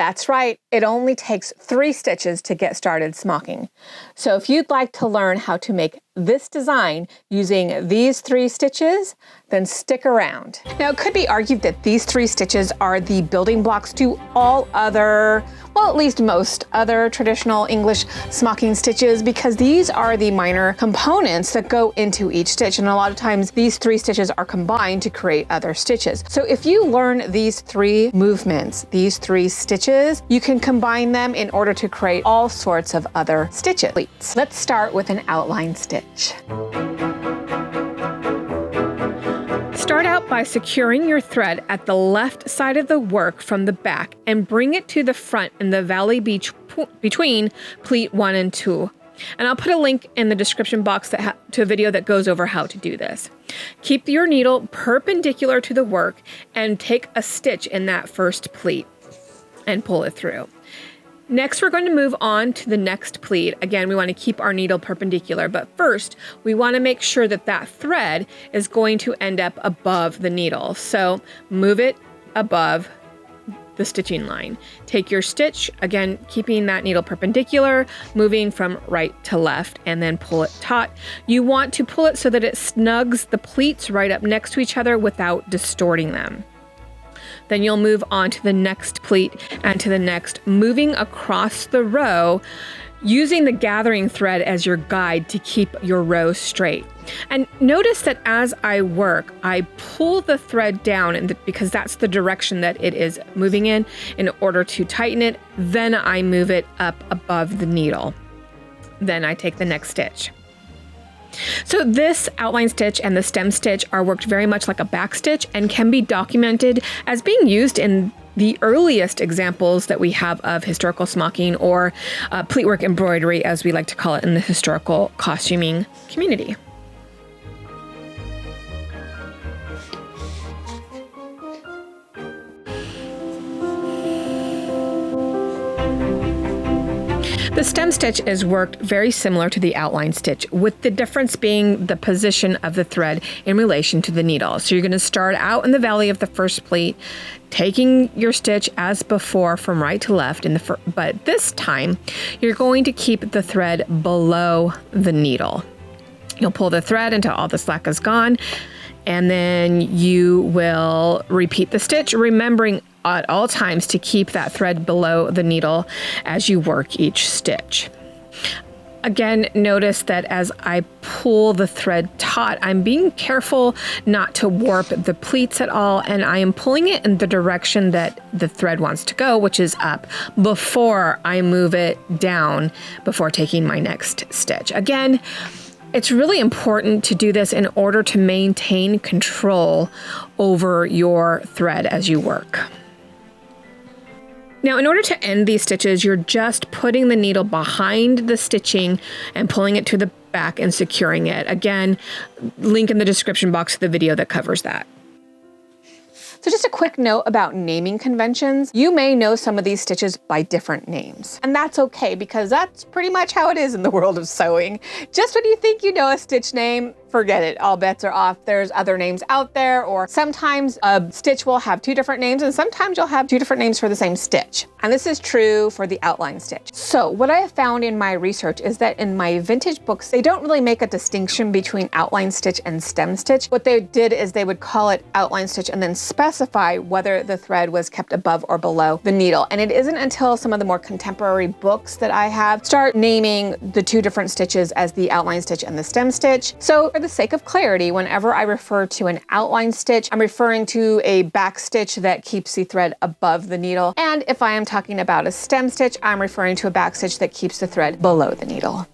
That's right, it only takes 3 stitches to get started smocking. So if you'd like to learn how to make this design using these 3 stitches, then stick around. Now it could be argued that these 3 stitches are the building blocks to all other, well, at least most other traditional English smocking stitches, because these are the minor components that go into each stitch, and a lot of times these 3 stitches are combined to create other stitches. So if you learn these 3 movements, these 3 stitches, you can combine them in order to create all sorts of other stitches. Let's start with an outline stitch. Start out by securing your thread at the left side of the work from the back and bring it to the front in the valley between pleat 1 and 2. And I'll put a link in the description box to a video that goes over how to do this. Keep your needle perpendicular to the work and take a stitch in that first pleat and pull it through. Next, we're going to move on to the next pleat. Again, we want to keep our needle perpendicular, but first we want to make sure that that thread is going to end up above the needle. So move it above the stitching line. Take your stitch, again, keeping that needle perpendicular, moving from right to left, and then pull it taut. You want to pull it so that it snugs the pleats right up next to each other without distorting them. Then you'll move on to the next pleat and to the next, moving across the row, using the gathering thread as your guide to keep your row straight. And notice that as I work, I pull the thread down because that's the direction that it is moving in order to tighten it. Then I move it up above the needle. Then I take the next stitch. So this outline stitch and the stem stitch are worked very much like a back stitch and can be documented as being used in the earliest examples that we have of historical smocking, or pleatwork embroidery, as we like to call it in the historical costuming community. The stem stitch is worked very similar to the outline stitch, with the difference being the position of the thread in relation to the needle. So you're going to start out in the valley of the first pleat, taking your stitch as before from right to left, but this time you're going to keep the thread below the needle. You'll pull the thread until all the slack is gone, and then you will repeat the stitch, remembering at all times to keep that thread below the needle as you work each stitch. Again, notice that as I pull the thread taut, I'm being careful not to warp the pleats at all, and I am pulling it in the direction that the thread wants to go, which is up, before I move it down before taking my next stitch. Again, it's really important to do this in order to maintain control over your thread as you work. Now, in order to end these stitches, you're just putting the needle behind the stitching and pulling it to the back and securing it. Again, link in the description box to the video that covers that. So just a quick note about naming conventions. You may know some of these stitches by different names, and that's okay because that's pretty much how it is in the world of sewing. Just when you think you know a stitch name, forget it, all bets are off. There's other names out there, or sometimes a stitch will have 2 different names, and sometimes you'll have 2 different names for the same stitch. And this is true for the outline stitch. So what I have found in my research is that in my vintage books, they don't really make a distinction between outline stitch and stem stitch. What they did is they would call it outline stitch and then specify whether the thread was kept above or below the needle. And it isn't until some of the more contemporary books that I have start naming the 2 different stitches as the outline stitch and the stem stitch. So for the sake of clarity, whenever I refer to an outline stitch, I'm referring to a back stitch that keeps the thread above the needle. And if I am talking about a stem stitch, I'm referring to a back stitch that keeps the thread below the needle.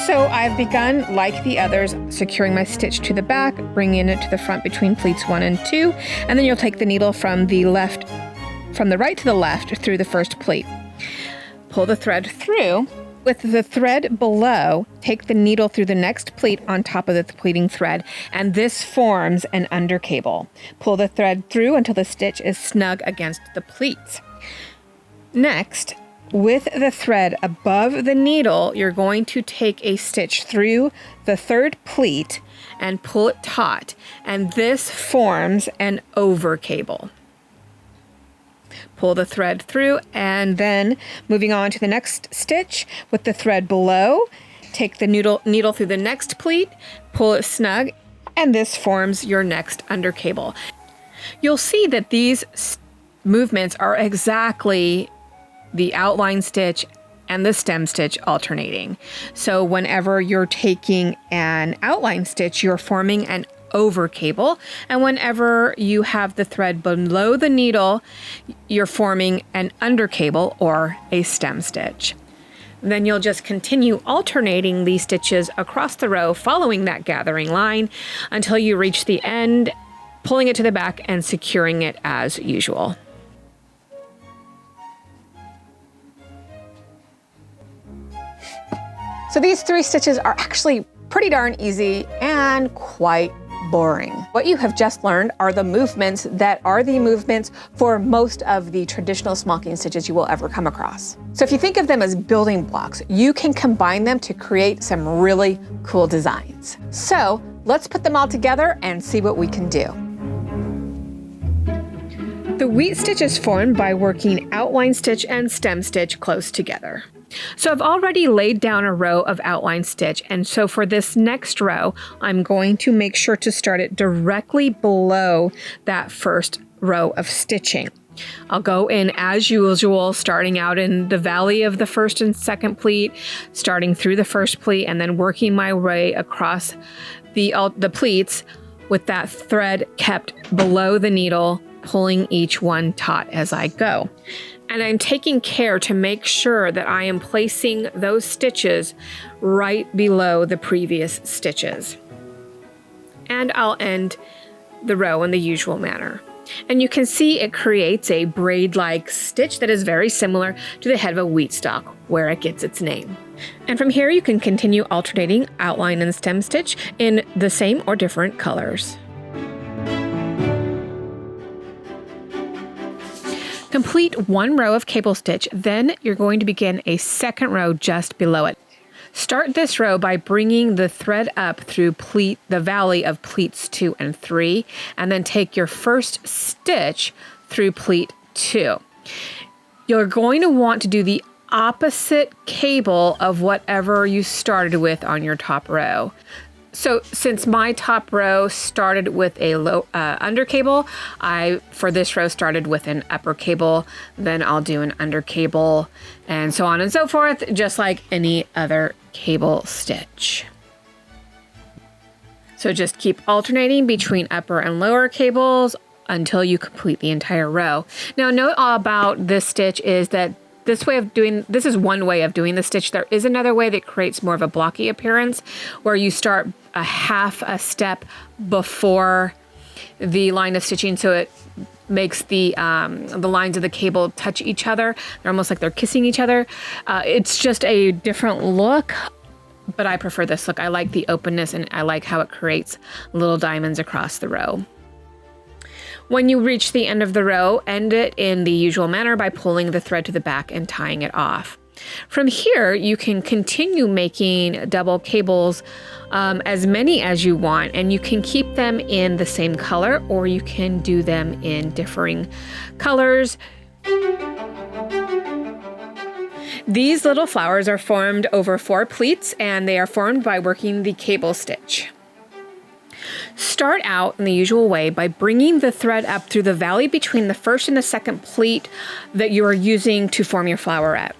So I've begun, like the others, securing my stitch to the back, bringing it to the front between pleats 1 and 2, and then you'll take the needle from the right to the left through the first pleat. Pull the thread through. With the thread below, take the needle through the next pleat on top of the pleating thread, and this forms an under cable. Pull the thread through until the stitch is snug against the pleats. Next, with the thread above the needle, you're going to take a stitch through the third pleat and pull it taut, and this forms an over cable. Pull the thread through, and then moving on to the next stitch with the thread below, take the needle through the next pleat, pull it snug, and this forms your next under cable. You'll see that these movements are exactly the outline stitch and the stem stitch alternating. So whenever you're taking an outline stitch, you're forming an over cable, and whenever you have the thread below the needle, you're forming an under cable or a stem stitch. Then you'll just continue alternating these stitches across the row, following that gathering line until you reach the end, pulling it to the back and securing it as usual. So these 3 stitches are actually pretty darn easy and quite boring. What you have just learned are the movements that are the movements for most of the traditional smocking stitches you will ever come across. So if you think of them as building blocks, you can combine them to create some really cool designs. So let's put them all together and see what we can do. The wheat stitch is formed by working outline stitch and stem stitch close together. So I've already laid down a row of outline stitch, and so for this next row, I'm going to make sure to start it directly below that first row of stitching. I'll go in as usual, starting out in the valley of the first and second pleat, starting through the first pleat, and then working my way across the pleats with that thread kept below the needle, pulling each one taut as I go. And I'm taking care to make sure that I am placing those stitches right below the previous stitches. And I'll end the row in the usual manner. And you can see it creates a braid-like stitch that is very similar to the head of a wheat stalk, where it gets its name. And from here you can continue alternating outline and stem stitch in the same or different colors. Complete 1 row of cable stitch, then you're going to begin a second row just below it. Start this row by bringing the thread up through the valley of pleats 2 and 3, and then take your first stitch through pleat 2. You're going to want to do the opposite cable of whatever you started with on your top row. So since my top row started with a low under cable, I, for this row, started with an upper cable, then I'll do an under cable, and so on and so forth, just like any other cable stitch. So just keep alternating between upper and lower cables until you complete the entire row. Now, note about this stitch is that this is one way of doing the stitch. There is another way that creates more of a blocky appearance, where you start a half a step before the line of stitching, so it makes the lines of the cable touch each other. They're almost like they're kissing each other. It's just a different look, but I prefer this look. I like the openness, and I like how it creates little diamonds across the row. When you reach the end of the row, end it in the usual manner by pulling the thread to the back and tying it off. From here, you can continue making double cables, as many as you want, and you can keep them in the same color, or you can do them in differing colors. These little flowers are formed over 4 pleats, and they are formed by working the cable stitch. Start out in the usual way by bringing the thread up through the valley between the first and the second pleat that you are using to form your flowerette.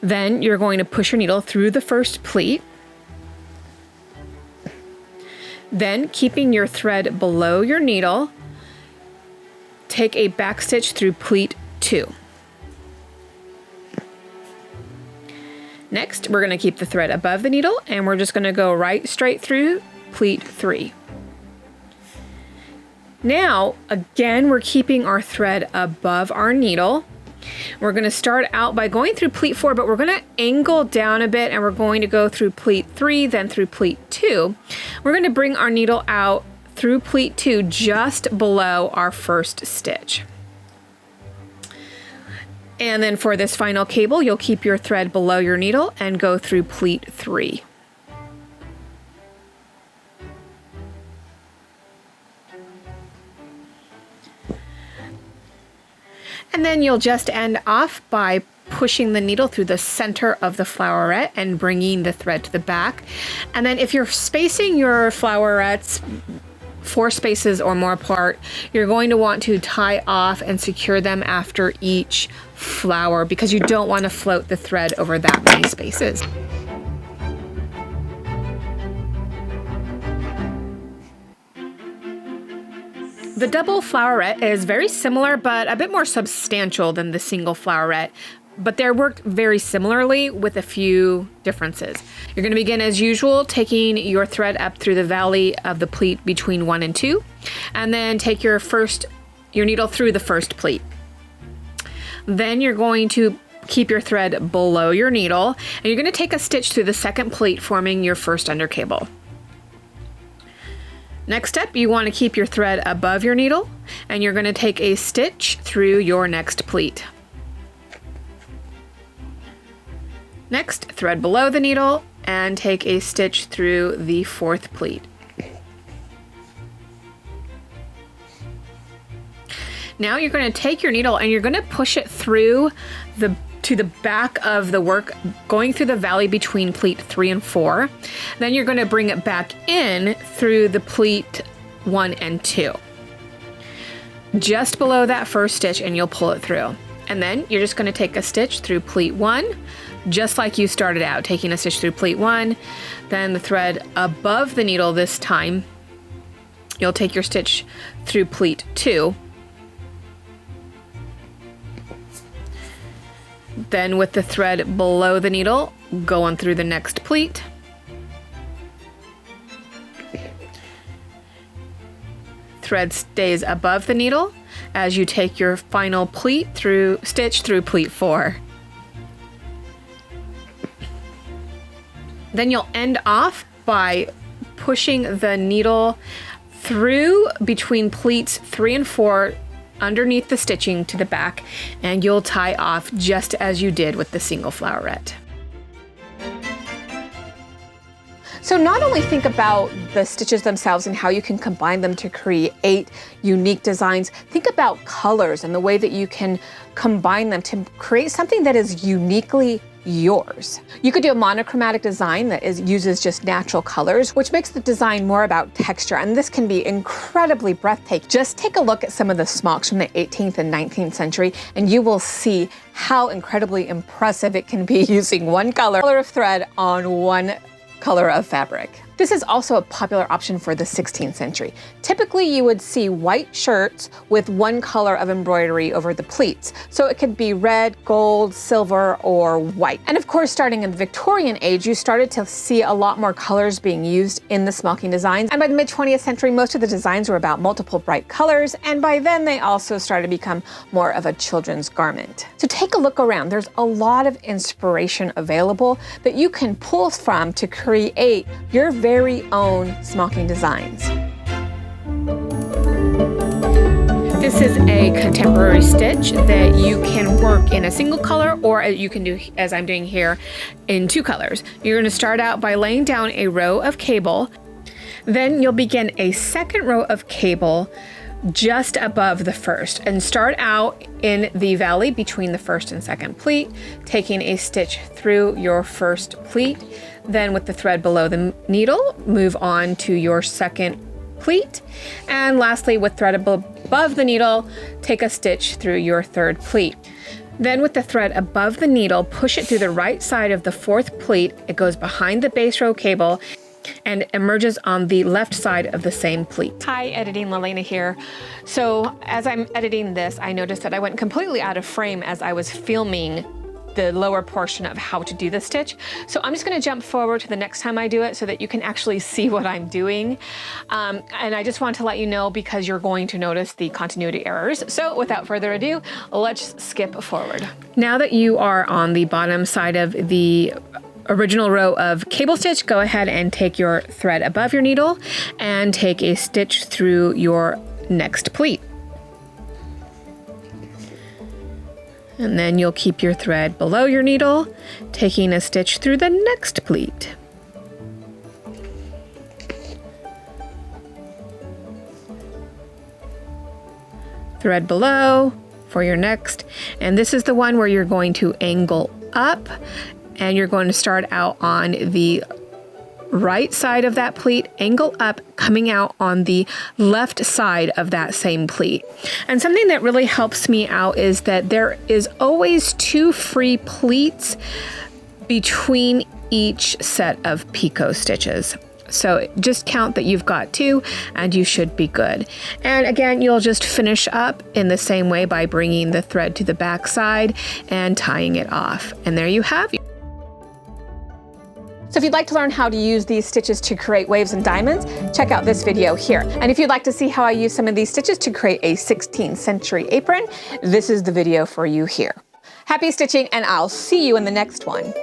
Then you're going to push your needle through the first pleat. Then, keeping your thread below your needle, take a back stitch through pleat 2. Next, we're going to keep the thread above the needle, and we're just going to go right straight through pleat 3. Now, again, we're keeping our thread above our needle. We're going to start out by going through pleat 4, but we're going to angle down a bit, and we're going to go through pleat 3, then through pleat 2. We're going to bring our needle out through pleat 2 just below our first stitch. And then for this final cable, you'll keep your thread below your needle and go through pleat 3. And then you'll just end off by pushing the needle through the center of the flowerette and bringing the thread to the back. And then if you're spacing your flowerettes 4 spaces or more apart, you're going to want to tie off and secure them after each flower because you don't want to float the thread over that many spaces. The double flowerette is very similar but a bit more substantial than the single flowerette, but they're worked very similarly with a few differences. You're going to begin as usual, taking your thread up through the valley of the pleat between 1 and 2, and then take your needle through the first pleat. Then you're going to keep your thread below your needle, and you're going to take a stitch through the second pleat, forming your first under cable. Next step, you want to keep your thread above your needle, and you're going to take a stitch through your next pleat. Next, thread below the needle and take a stitch through the fourth pleat. Now you're going to take your needle and you're going to push it through to the back of the work, going through the valley between pleat 3 and 4. Then you're going to bring it back in through the pleat 1 and 2. Just below that first stitch, and you'll pull it through. And then you're just going to take a stitch through pleat 1, just like you started out, taking a stitch through pleat 1, then the thread above the needle this time. You'll take your stitch through pleat 2. Then with the thread below the needle, go on through the next pleat. Thread stays above the needle as you take your final stitch through pleat 4. Then you'll end off by pushing the needle through between pleats 3 and 4 underneath the stitching to the back, and you'll tie off just as you did with the single flowerette. So not only think about the stitches themselves and how you can combine them to create unique designs, think about colors and the way that you can combine them to create something that is uniquely yours. You could do a monochromatic design that uses just natural colors, which makes the design more about texture, and this can be incredibly breathtaking. Just take a look at some of the smocks from the 18th and 19th century, and you will see how incredibly impressive it can be using one color of thread on one color of fabric. This is also a popular option for the 16th century. Typically, you would see white shirts with one color of embroidery over the pleats. So it could be red, gold, silver, or white. And of course, starting in the Victorian age, you started to see a lot more colors being used in the smocking designs. And by the mid-20th century, most of the designs were about multiple bright colors. And by then, they also started to become more of a children's garment. So take a look around. There's a lot of inspiration available that you can pull from to create your very own smocking designs. This is a contemporary stitch that you can work in a single color, or you can do, as I'm doing here, in 2 colors. You're going to start out by laying down a row of cable. Then you'll begin a second row of cable just above the first, and start out in the valley between the first and second pleat, taking a stitch through your first pleat. Then with the thread below the needle, move on to your second pleat. And lastly, with thread above the needle, take a stitch through your third pleat. Then with the thread above the needle, push it through the right side of the fourth pleat. It goes behind the base row cable and emerges on the left side of the same pleat. Hi, Editing Lelena here. So as I'm editing this, I noticed that I went completely out of frame as I was filming the lower portion of how to do the stitch. So I'm just going to jump forward to the next time I do it so that you can actually see what I'm doing. And I just want to let you know because you're going to notice the continuity errors. So without further ado, let's skip forward. Now that you are on the bottom side of the original row of cable stitch, go ahead and take your thread above your needle and take a stitch through your next pleat. And then you'll keep your thread below your needle, taking a stitch through the next pleat. Thread below, for your next. And this is the one where you're going to angle up, and you're going to start out on the right side of that pleat, angle up, coming out on the left side of that same pleat. And something that really helps me out is that there is always 2 free pleats between each set of picot stitches. So just count that you've got 2 and you should be good. And again, you'll just finish up in the same way by bringing the thread to the back side and tying it off. And there you have it. So if you'd like to learn how to use these stitches to create waves and diamonds, check out this video here. And if you'd like to see how I use some of these stitches to create a 16th century apron, this is the video for you here. Happy stitching, and I'll see you in the next one.